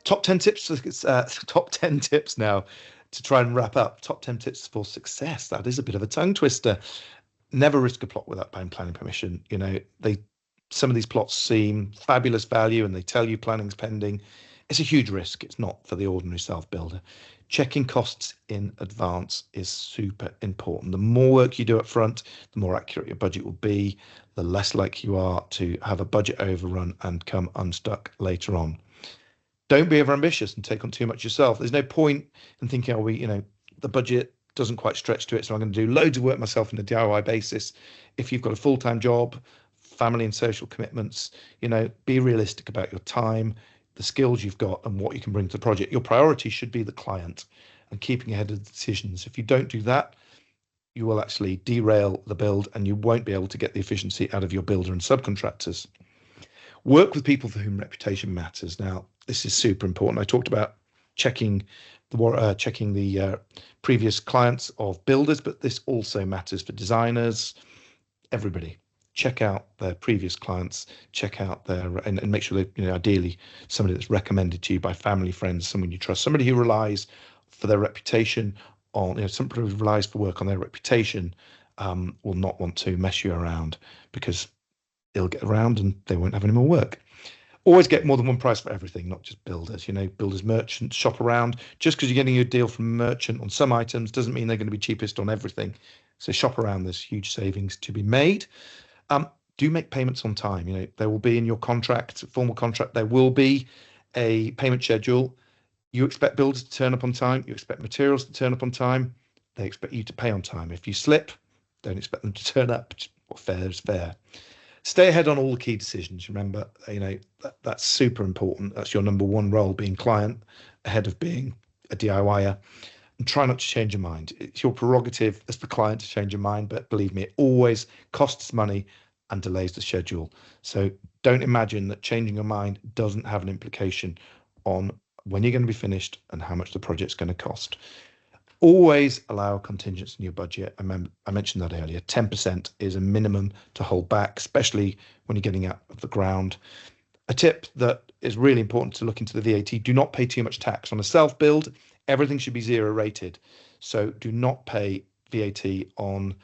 Top 10 tips. Top 10 tips now to try and wrap up. Top 10 tips for success. That is a bit of a tongue twister. Never risk a plot without planning permission. Some of these plots seem fabulous value and they tell you planning's pending. It's a huge risk. It's not for the ordinary self-builder. Checking costs in advance is super important. The more work you do up front, the more accurate your budget will be, the less likely you are to have a budget overrun and come unstuck later on. Don't be overambitious and take on too much yourself. There's no point in thinking, the budget doesn't quite stretch to it, so I'm going to do loads of work myself on a DIY basis. If you've got a full-time job, family and social commitments, be realistic about your time, the skills you've got, and what you can bring to the project. Your priority should be the client and keeping ahead of the decisions. If you don't do that, you will actually derail the build and you won't be able to get the efficiency out of your builder and subcontractors. Work with people for whom reputation matters. Now, this is super important. I talked about checking the previous clients of builders, but this also matters for designers, everybody. Check out their previous clients, check out and make sure that, ideally somebody that's recommended to you by family, friends, someone you trust, somebody who relies for their reputation somebody who relies for work on their reputation will not want to mess you around because they'll get around and they won't have any more work. Always get more than one price for everything, not just builders. Builders, merchants, shop around. Just because you're getting a deal from a merchant on some items doesn't mean they're going to be cheapest on everything. So shop around. There's huge savings to be made. Do make payments on time. There will be in your contract, formal contract, there will be a payment schedule. You expect builders to turn up on time. You expect materials to turn up on time. They expect you to pay on time. If you slip, don't expect them to turn up. What fair is fair. Stay ahead on all the key decisions. Remember, that's super important. That's your number one role, being client ahead of being a DIYer. And try not to change your mind. It's your prerogative as the client to change your mind, but believe me, it always costs money and delays the schedule. So don't imagine that changing your mind doesn't have an implication on when you're going to be finished and how much the project's going to cost. Always allow contingency in your budget. I mentioned that earlier. 10% is a minimum to hold back, especially when you're getting out of the ground. A tip that is really important to look into the VAT: do not pay too much tax. On a self-build, everything should be zero rated. So do not pay VAT on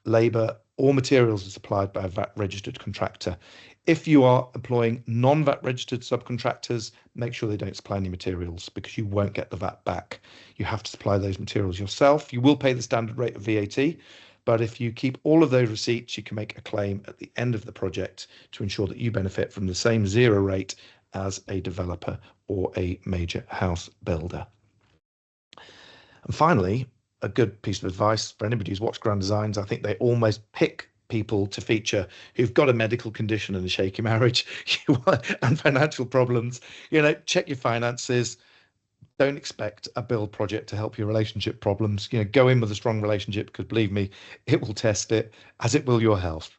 labour or materials supplied by a VAT registered contractor. If you are employing non-VAT registered subcontractors, make sure they don't supply any materials because you won't get the VAT back. You have to supply those materials yourself. You will pay the standard rate of VAT, but if you keep all of those receipts, you can make a claim at the end of the project to ensure that you benefit from the same zero rate as a developer or a major house builder. And finally, a good piece of advice for anybody who's watched Grand Designs: I think they almost pick people to feature who've got a medical condition and a shaky marriage and financial problems. Check your finances. Don't expect a build project to help your relationship problems. Go in with a strong relationship because believe me, it will test it, as it will your health.